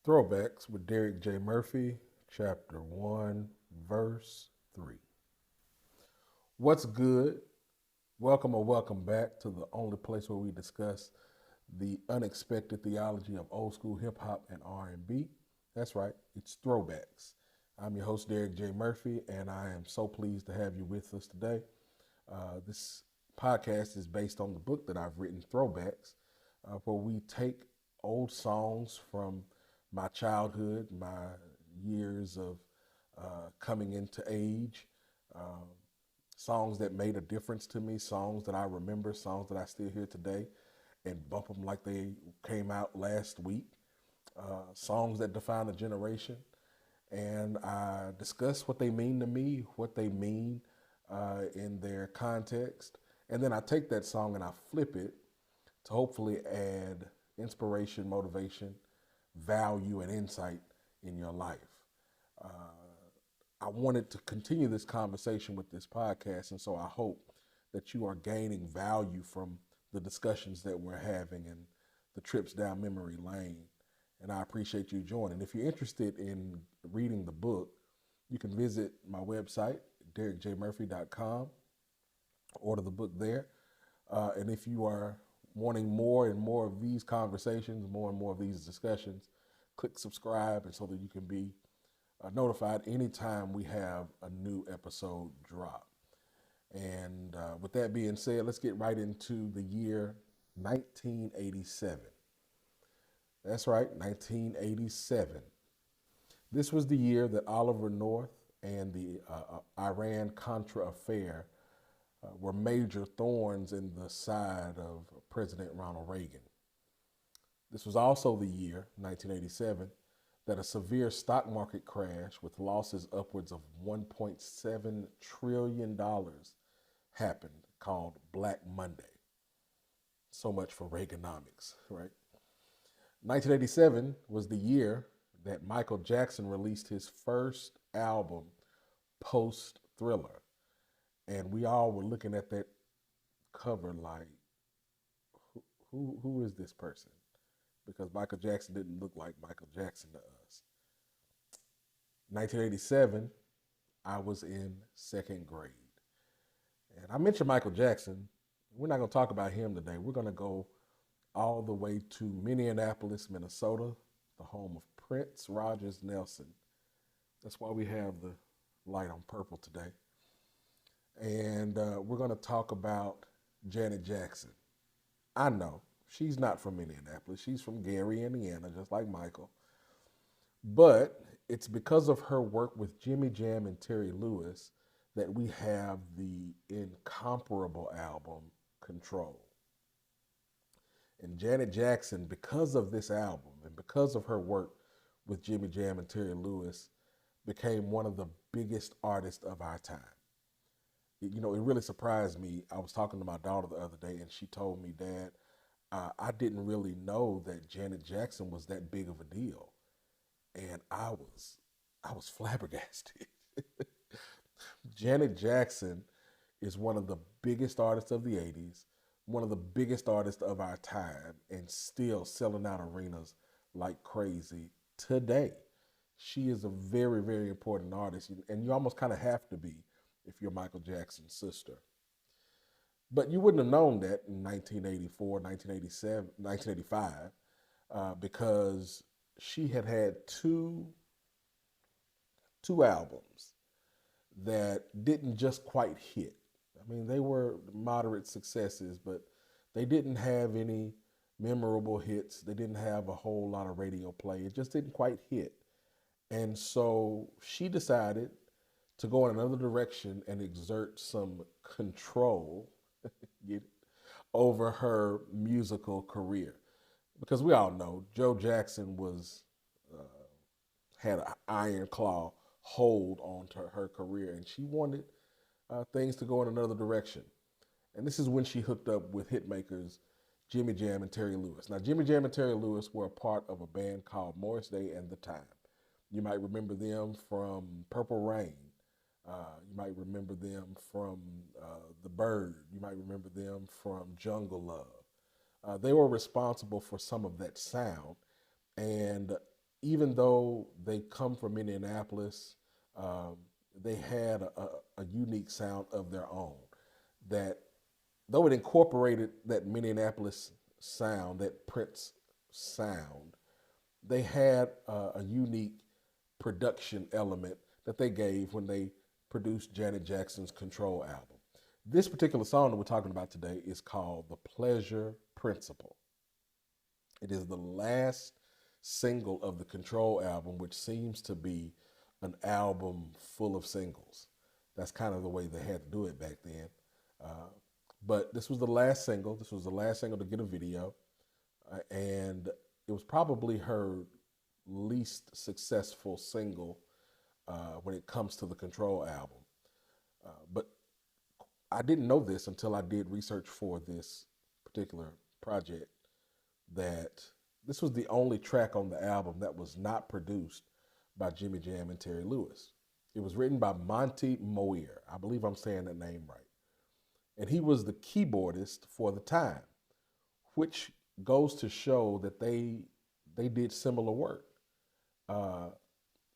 Throwbacks with Derek J. Murphy, Chapter 1, Verse 3. What's good? Welcome or welcome back to the only place where we discuss the unexpected theology of old school hip hop and R&B. That's right, it's Throwbacks. I'm your host, Derek J. Murphy, and I am so pleased to have you with us today. This podcast is based on the book that I've written, Throwbacks, where we take old songs from my childhood, my years of coming into age, songs that made a difference to me, songs that I remember, songs that I still hear today, and bump them like they came out last week, songs that define a generation. And I discuss what they mean to me, what they mean in their context. And then I take that song and I flip it to hopefully add inspiration, motivation, value, and insight in your life. Uh, I wanted to continue this conversation with this podcast, and so I hope that you are gaining value from the discussions that we're having and the trips down memory lane. And I appreciate you joining. If you're interested in reading the book, you can visit my website, derekjmurphy.com, order the book there. And if you are wanting more and more of these conversations, more and more of these discussions, click subscribe and so that you can be notified anytime we have a new episode drop. And with that being said, let's get right into the year 1987. That's right, 1987. This was the year that Oliver North and the Iran-Contra affair were major thorns in the side of President Ronald Reagan. This was also the year, 1987, that a severe stock market crash with losses upwards of $1.7 trillion happened, called Black Monday. So much for Reaganomics, right? 1987 was the year that Michael Jackson released his first album, post Thriller. And we all were looking at that cover like, who is this person? Because Michael Jackson didn't look like Michael Jackson to us. 1987, I was in second grade. And I mentioned Michael Jackson. We're not going to talk about him today. We're going to go all the way to Minneapolis, Minnesota, the home of Prince Rogers Nelson. That's why we have the light on purple today. And we're going to talk about Janet Jackson. I know she's not from Minneapolis. She's from Gary, Indiana, just like Michael. But it's because of her work with Jimmy Jam and Terry Lewis that we have the incomparable album, Control. And Janet Jackson, because of this album and because of her work with Jimmy Jam and Terry Lewis, became one of the biggest artists of our time. It really surprised me. I was talking to my daughter the other day and she told me, Dad, I didn't really know that Janet Jackson was that big of a deal. And I was flabbergasted. Janet Jackson is one of the biggest artists of the 80s, one of the biggest artists of our time, and still selling out arenas like crazy today. She is a very, very important artist, and you almost kind of have to be if you're Michael Jackson's sister. But you wouldn't have known that in 1984, 1987, 1985, because she had two albums that didn't just quite hit. I mean, they were moderate successes, but they didn't have any memorable hits. They didn't have a whole lot of radio play. It just didn't quite hit. And so she decided to go in another direction and exert some control over her musical career. Because we all know Joe Jackson had an iron claw hold on to her career, and she wanted things to go in another direction. And this is when she hooked up with hitmakers Jimmy Jam and Terry Lewis. Now, Jimmy Jam and Terry Lewis were a part of a band called Morris Day and the Time. You might remember them from Purple Rain. You might remember them from The Bird. You might remember them from Jungle Love. They were responsible for some of that sound. And even though they come from Indianapolis, um, they had a unique sound of their own that, though it incorporated that Minneapolis sound, that Prince sound, they had a unique production element that they gave when they produced Janet Jackson's Control album. This particular song that we're talking about today is called The Pleasure Principle. It is the last single of the Control album, which seems to be an album full of singles. That's kind of the way they had to do it back then. Uh, but this was the last single. This was the last single to get a video. And it was probably her least successful single when it comes to the Control album. But I didn't know this until I did research for this particular project, that this was the only track on the album that was not produced by Jimmy Jam and Terry Lewis. It was written by Monte Moir. I believe I'm saying that name right. And he was the keyboardist for the time, which goes to show that they did similar work.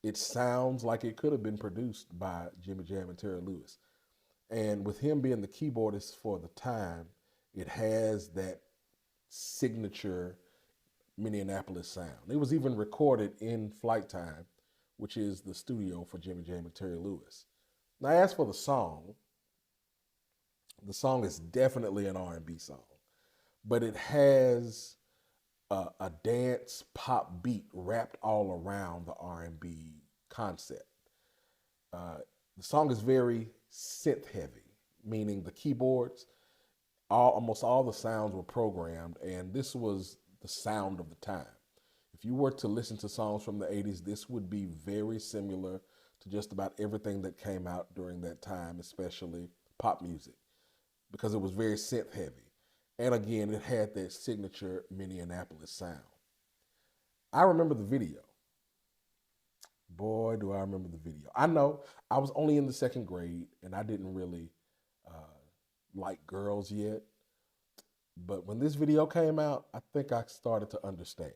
It sounds like it could have been produced by Jimmy Jam and Terry Lewis. And with him being the keyboardist for the time, it has that signature Minneapolis sound. It was even recorded in Flight Time, which is the studio for Jimmy Jam and Terry Lewis. Now, as for the song is definitely an R&B song, but it has a dance pop beat wrapped all around the R&B concept. The song is very synth heavy, meaning the keyboards, almost all the sounds were programmed, and this was the sound of the time. If you were to listen to songs from the 80s, this would be very similar to just about everything that came out during that time, especially pop music, because it was very synth heavy. And again, it had that signature Minneapolis sound. I remember the video. Boy, do I remember the video. I know I was only in the second grade and I didn't really like girls yet. But when this video came out, I think I started to understand.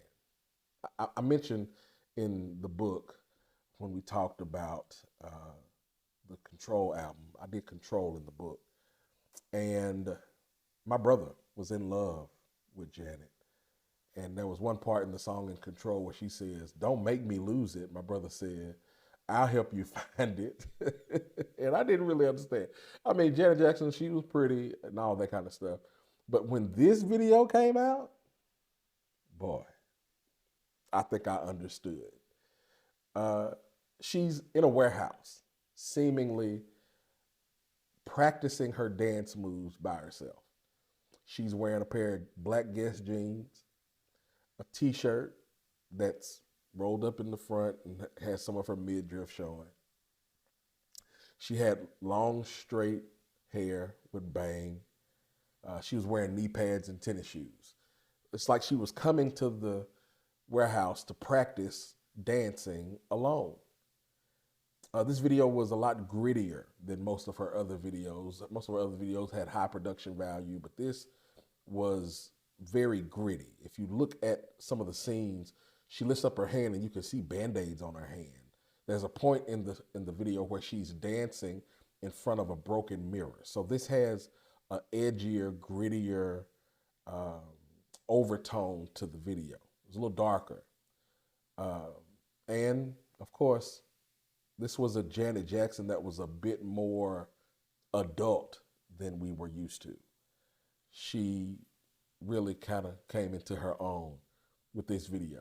I mentioned in the book when we talked about the Control album, I did Control in the book. And my brother was in love with Janet. And there was one part in the song in Control where she says, "Don't make me lose it." My brother said, "I'll help you find it." And I didn't really understand. I mean, Janet Jackson, she was pretty and all that kind of stuff. But when this video came out, boy, I think I understood. She's in a warehouse, seemingly practicing her dance moves by herself. She's wearing a pair of black Guess jeans, a t-shirt that's rolled up in the front and has some of her midriff showing. She had long, straight hair with bang. She was wearing knee pads and tennis shoes. It's like she was coming to the warehouse to practice dancing alone. This video was a lot grittier than most of her other videos. Most of her other videos had high production value, but this was very gritty. If you look at some of the scenes, she lifts up her hand and you can see Band-Aids on her hand. There's a point in the video where she's dancing in front of a broken mirror. So this has an edgier, grittier overtone to the video. It's a little darker. And of course, this was a Janet Jackson that was a bit more adult than we were used to. She really kind of came into her own with this video.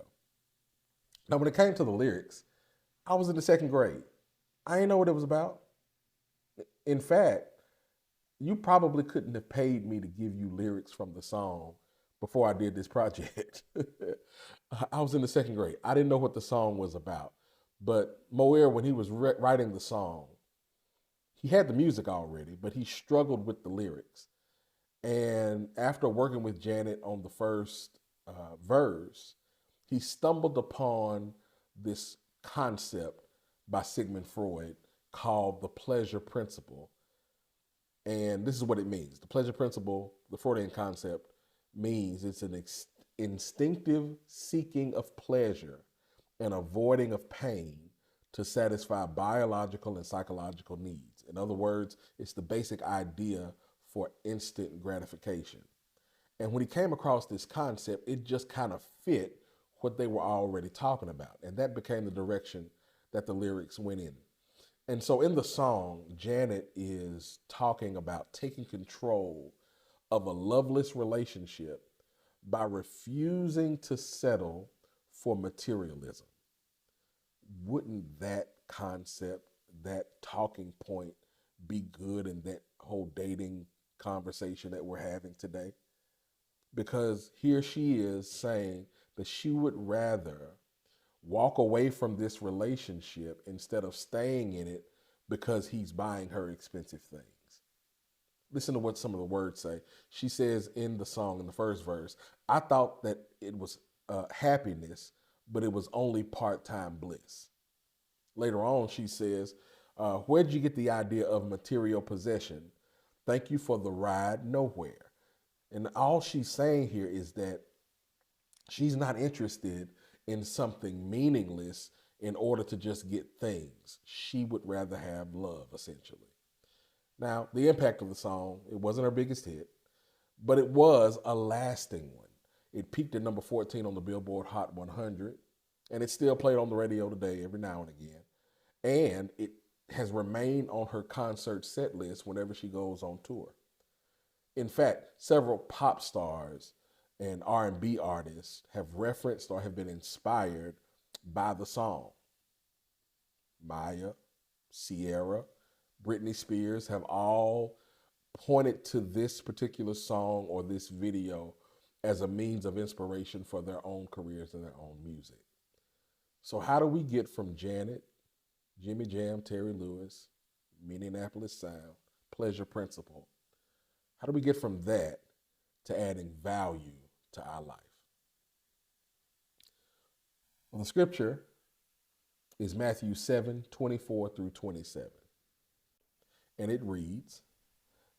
Now, when it came to the lyrics, I was in the second grade. I didn't know what it was about. In fact, you probably couldn't have paid me to give you lyrics from the song before I did this project. I was in the second grade. I didn't know what the song was about. But Moir, when he was writing the song, he had the music already, but he struggled with the lyrics. And after working with Janet on the first verse, he stumbled upon this concept by Sigmund Freud called the pleasure principle. And this is what it means. The pleasure principle, the Freudian concept, means it's an instinctive seeking of pleasure and avoiding of pain to satisfy biological and psychological needs. In other words, it's the basic idea for instant gratification. And when he came across this concept, it just kind of fit what they were already talking about. And that became the direction that the lyrics went in. And so in the song, Janet is talking about taking control of a loveless relationship by refusing to settle for materialism. Wouldn't that concept, that talking point, be good in that whole dating conversation that we're having today? Because here she is saying that she would rather walk away from this relationship instead of staying in it because he's buying her expensive things. Listen to what some of the words say. She says in the song, in the first verse, I thought that it was happiness, but it was only part-time bliss. Later on, she says, where'd you get the idea of material possession? Thank you for the ride nowhere. And all she's saying here is that she's not interested in something meaningless in order to just get things. She would rather have love, essentially. Now, the impact of the song, it wasn't her biggest hit, but it was a lasting one. It peaked at number 14 on the Billboard Hot 100, and it's still played on the radio today every now and again. And it has remained on her concert set list whenever she goes on tour. In fact, several pop stars and R&B artists have referenced or have been inspired by the song. Maya, Sierra, Britney Spears have all pointed to this particular song or this video as a means of inspiration for their own careers and their own music. So how do we get from Janet, Jimmy Jam, Terry Lewis, Minneapolis Sound, Pleasure Principle? How do we get from that to adding value to our life? Well, the scripture is Matthew 7:24 through 27. And it reads,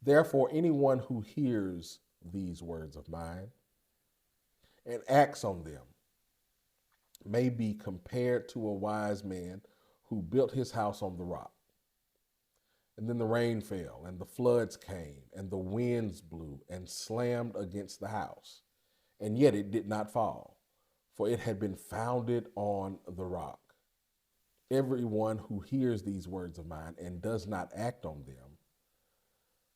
therefore, anyone who hears these words of mine and acts on them may be compared to a wise man who built his house on the rock. And then the rain fell, and the floods came, and the winds blew and slammed against the house. And yet it did not fall, for it had been founded on the rock. Everyone who hears these words of mine and does not act on them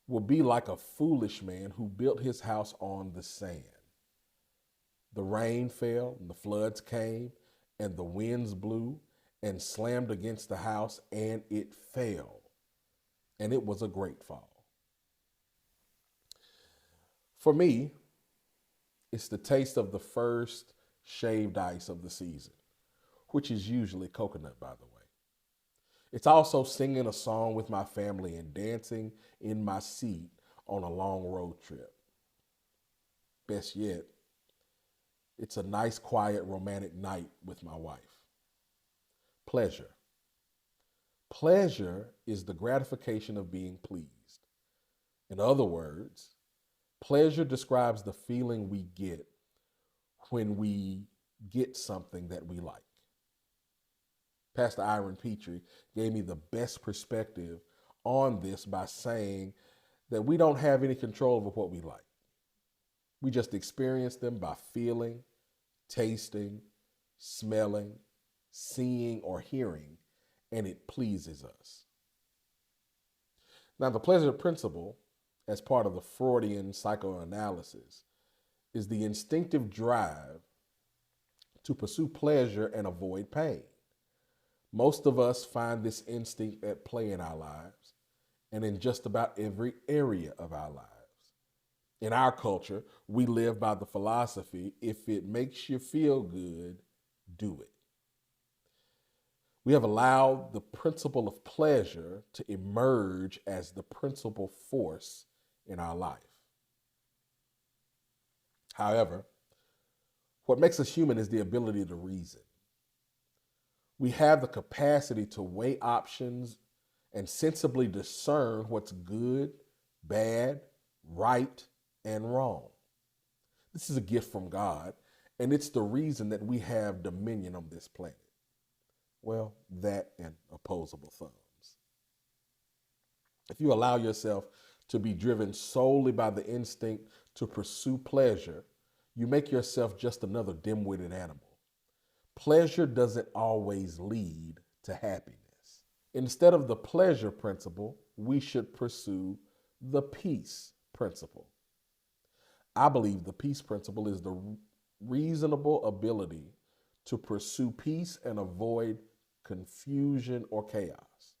will be like a foolish man who built his house on the sand. The rain fell, and the floods came, and the winds blew and slammed against the house, and it fell. And it was a great fall. For me, it's the taste of the first shaved ice of the season, which is usually coconut, by the way. It's also singing a song with my family and dancing in my seat on a long road trip. Best yet, it's a nice, quiet, romantic night with my wife. Pleasure. Pleasure is the gratification of being pleased. In other words, pleasure describes the feeling we get when we get something that we like. Pastor Iron Petrie gave me the best perspective on this by saying that we don't have any control over what we like. We just experience them by feeling, tasting, smelling, seeing, or hearing, and it pleases us. Now, the pleasure principle, as part of the Freudian psychoanalysis, is the instinctive drive to pursue pleasure and avoid pain. Most of us find this instinct at play in our lives and in just about every area of our lives. In our culture, we live by the philosophy, if it makes you feel good, do it. We have allowed the principle of pleasure to emerge as the principal force in our life. However, what makes us human is the ability to reason. We have the capacity to weigh options and sensibly discern what's good, bad, right, and wrong. This is a gift from God, and it's the reason that we have dominion on this planet. Well, that and opposable thumbs. If you allow yourself to be driven solely by the instinct to pursue pleasure, you make yourself just another dim-witted animal. Pleasure doesn't always lead to happiness. Instead of the pleasure principle, we should pursue the peace principle. I believe the peace principle is the reasonable ability to pursue peace and avoid confusion or chaos.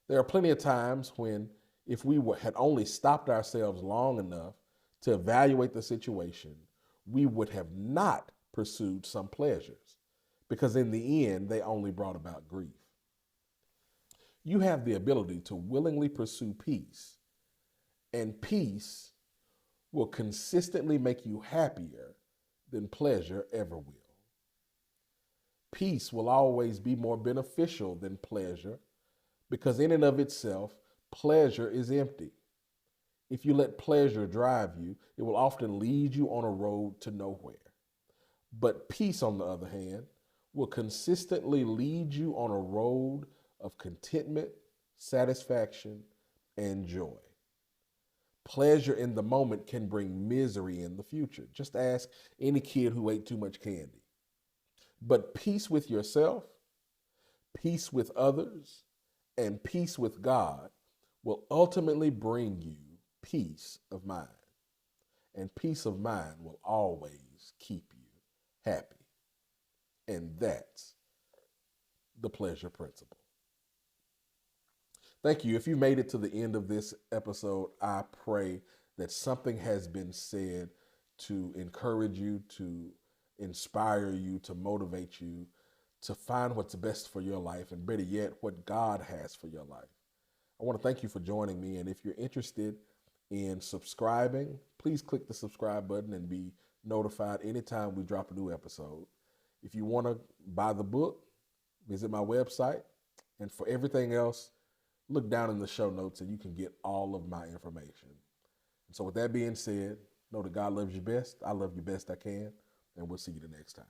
There are plenty of times when, if we had only stopped ourselves long enough to evaluate the situation, we would have not pursued some pleasures, because in the end, they only brought about grief. You have the ability to willingly pursue peace, and peace will consistently make you happier than pleasure ever will. Peace will always be more beneficial than pleasure, because in and of itself, pleasure is empty. If you let pleasure drive you, it will often lead you on a road to nowhere. But peace, on the other hand, will consistently lead you on a road of contentment, satisfaction, and joy. Pleasure in the moment can bring misery in the future. Just ask any kid who ate too much candy. But peace with yourself, peace with others, and peace with God will ultimately bring you peace of mind. And peace of mind will always keep you happy. And that's the pleasure principle. Thank you. If you made it to the end of this episode, I pray that something has been said to encourage you, to inspire you, to motivate you, to find what's best for your life, and better yet, what God has for your life. I want to thank you for joining me. And if you're interested in subscribing, please click the subscribe button and be notified anytime we drop a new episode. If you want to buy the book, visit my website. And for everything else, look down in the show notes and you can get all of my information. And so with that being said, know that God loves you best. I love you best I can. And we'll see you the next time.